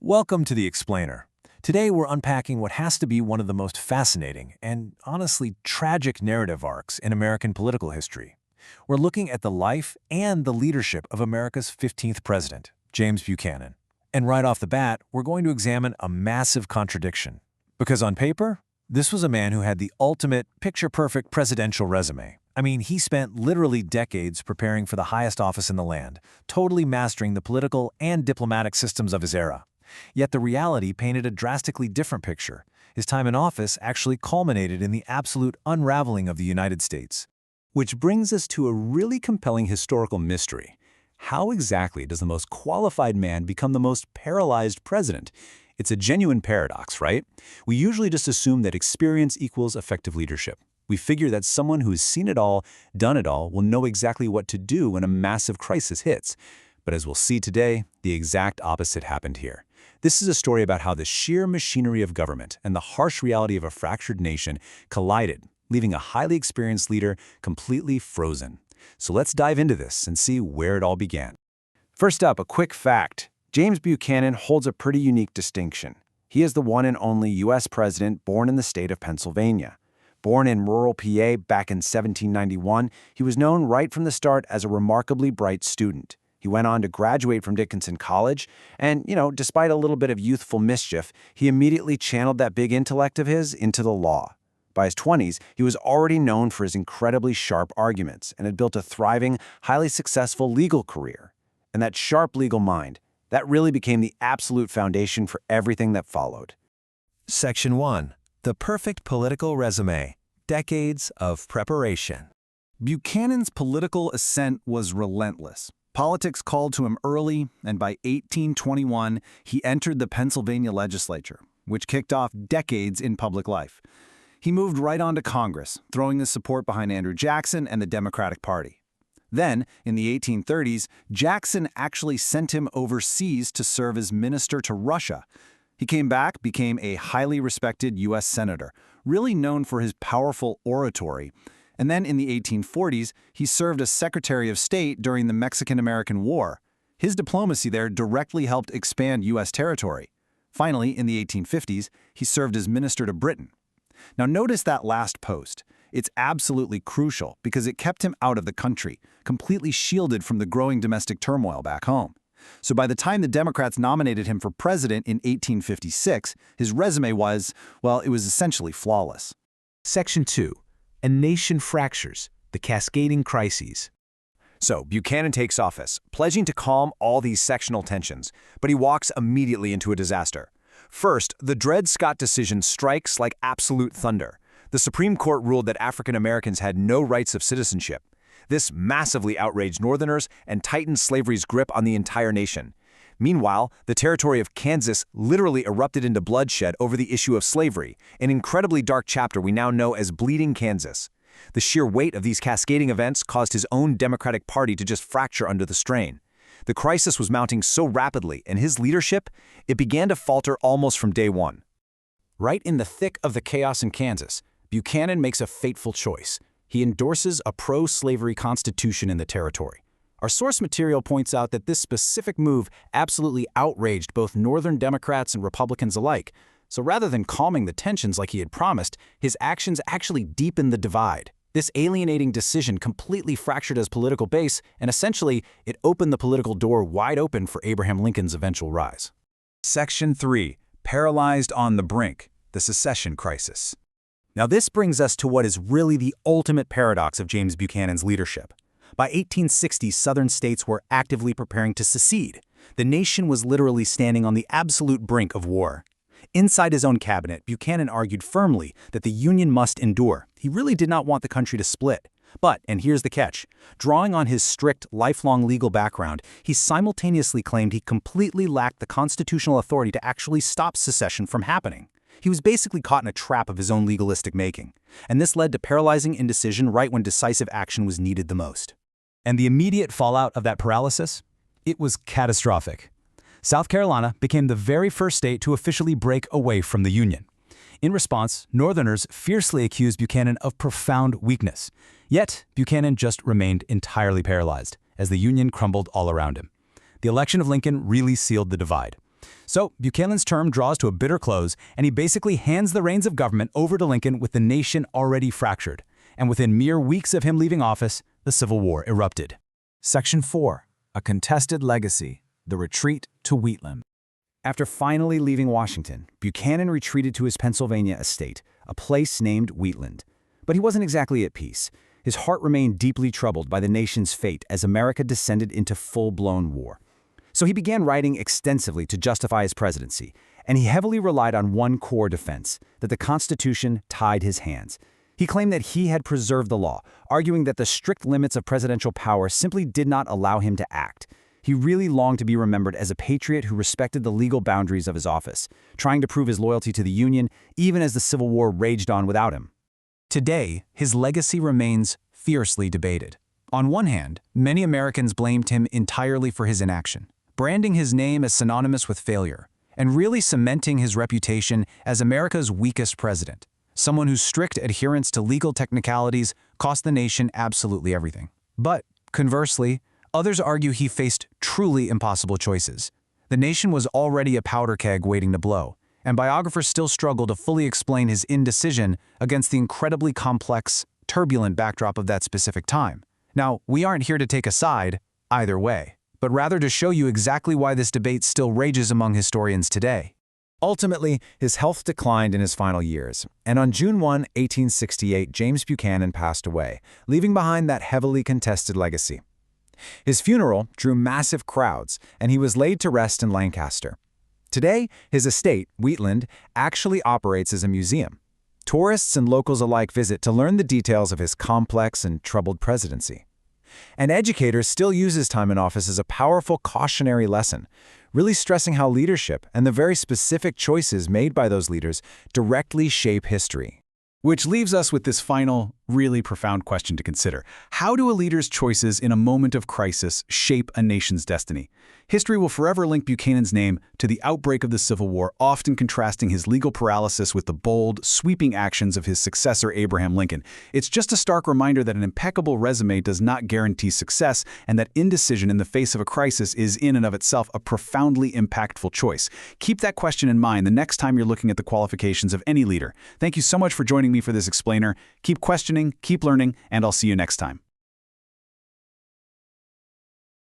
Welcome to The Explainer. Today we're unpacking what has to be one of the most fascinating and, honestly, tragic narrative arcs in American political history. We're looking at the life and the leadership of America's 15th president, James Buchanan. And right off the bat, we're going to examine a massive contradiction. Because on paper, this was a man who had the ultimate, picture-perfect presidential resume. I mean, he spent literally decades preparing for the highest office in the land, totally mastering the political and diplomatic systems of his era. Yet the reality painted a drastically different picture. His time in office actually culminated in the absolute unraveling of the United States. Which brings us to a really compelling historical mystery. How exactly does the most qualified man become the most paralyzed president? It's a genuine paradox, right? We usually just assume that experience equals effective leadership. We figure that someone who's seen it all, done it all, will know exactly what to do when a massive crisis hits. But as we'll see today, the exact opposite happened here. This is a story about how the sheer machinery of government and the harsh reality of a fractured nation collided, leaving a highly experienced leader completely frozen. So let's dive into this and see where it all began. First up, a quick fact. James Buchanan holds a pretty unique distinction. He is the one and only U.S. president born in the state of Pennsylvania. Born in rural PA back in 1791, he was known right from the start as a remarkably bright student. He went on to graduate from Dickinson College, and, despite a little bit of youthful mischief, he immediately channeled that big intellect of his into the law. By his 20s, he was already known for his incredibly sharp arguments and had built a thriving, highly successful legal career. And that sharp legal mind, that really became the absolute foundation for everything that followed. Section 1. The perfect political resume. Decades of preparation. Buchanan's political ascent was relentless. Politics called to him early, and by 1821, he entered the Pennsylvania legislature, which kicked off decades in public life. He moved right on to Congress, throwing his support behind Andrew Jackson and the Democratic Party. Then, in the 1830s, Jackson actually sent him overseas to serve as minister to Russia. He came back, became a highly respected U.S. senator, really known for his powerful oratory. And then in the 1840s, he served as Secretary of State during the Mexican-American War. His diplomacy there directly helped expand U.S. territory. Finally, in the 1850s, he served as Minister to Britain. Now notice that last post. It's absolutely crucial because it kept him out of the country, completely shielded from the growing domestic turmoil back home. So by the time the Democrats nominated him for president in 1856, his resume was, it was essentially flawless. Section 2. A nation fractures, the cascading crises. So Buchanan takes office, pledging to calm all these sectional tensions, but he walks immediately into a disaster. First, the Dred Scott decision strikes like absolute thunder. The Supreme Court ruled that African Americans had no rights of citizenship. This massively outraged Northerners and tightened slavery's grip on the entire nation. Meanwhile, the territory of Kansas literally erupted into bloodshed over the issue of slavery, an incredibly dark chapter we now know as Bleeding Kansas. The sheer weight of these cascading events caused his own Democratic Party to just fracture under the strain. The crisis was mounting so rapidly, and his leadership, it began to falter almost from day one. Right in the thick of the chaos in Kansas, Buchanan makes a fateful choice. He endorses a pro-slavery constitution in the territory. Our source material points out that this specific move absolutely outraged both Northern Democrats and Republicans alike. So rather than calming the tensions like he had promised, his actions actually deepened the divide. This alienating decision completely fractured his political base, and essentially, it opened the political door wide open for Abraham Lincoln's eventual rise. Section 3. Paralyzed on the brink, the secession crisis. Now this brings us to what is really the ultimate paradox of James Buchanan's leadership. By 1860, Southern states were actively preparing to secede. The nation was literally standing on the absolute brink of war. Inside his own cabinet, Buchanan argued firmly that the Union must endure. He really did not want the country to split. But, and here's the catch, drawing on his strict, lifelong legal background, he simultaneously claimed he completely lacked the constitutional authority to actually stop secession from happening. He was basically caught in a trap of his own legalistic making. And this led to paralyzing indecision right when decisive action was needed the most. And the immediate fallout of that paralysis? It was catastrophic. South Carolina became the very first state to officially break away from the Union. In response, Northerners fiercely accused Buchanan of profound weakness. Yet, Buchanan just remained entirely paralyzed as the Union crumbled all around him. The election of Lincoln really sealed the divide. So Buchanan's term draws to a bitter close, and he basically hands the reins of government over to Lincoln with the nation already fractured. And within mere weeks of him leaving office, the Civil War erupted. Section 4. A contested legacy. The retreat to Wheatland. After finally leaving Washington, Buchanan retreated to his Pennsylvania estate, a place named Wheatland. But he wasn't exactly at peace. His heart remained deeply troubled by the nation's fate as America descended into full-blown war. So he began writing extensively to justify his presidency, and he heavily relied on one core defense, that the Constitution tied his hands. He claimed that he had preserved the law, arguing that the strict limits of presidential power simply did not allow him to act. He really longed to be remembered as a patriot who respected the legal boundaries of his office, trying to prove his loyalty to the Union even as the Civil War raged on without him. Today, his legacy remains fiercely debated. On one hand, many Americans blamed him entirely for his inaction, branding his name as synonymous with failure, and really cementing his reputation as America's weakest president, someone whose strict adherence to legal technicalities cost the nation absolutely everything. But, conversely, others argue he faced truly impossible choices. The nation was already a powder keg waiting to blow, and biographers still struggle to fully explain his indecision against the incredibly complex, turbulent backdrop of that specific time. Now, we aren't here to take a side either way, but rather to show you exactly why this debate still rages among historians today. Ultimately, his health declined in his final years, and on June 1, 1868, James Buchanan passed away, leaving behind that heavily contested legacy. His funeral drew massive crowds, and he was laid to rest in Lancaster. Today, his estate, Wheatland, actually operates as a museum. Tourists and locals alike visit to learn the details of his complex and troubled presidency. And educators still use his time in office as a powerful cautionary lesson, really stressing how leadership and the very specific choices made by those leaders directly shape history. Which leaves us with this final, really profound question to consider. How do a leader's choices in a moment of crisis shape a nation's destiny? History will forever link Buchanan's name to the outbreak of the Civil War, often contrasting his legal paralysis with the bold, sweeping actions of his successor Abraham Lincoln. It's just a stark reminder that an impeccable resume does not guarantee success, and that indecision in the face of a crisis is in and of itself a profoundly impactful choice. Keep that question in mind the next time you're looking at the qualifications of any leader. Thank you so much for joining me for this explainer. Keep questioning, keep learning, and I'll see you next time.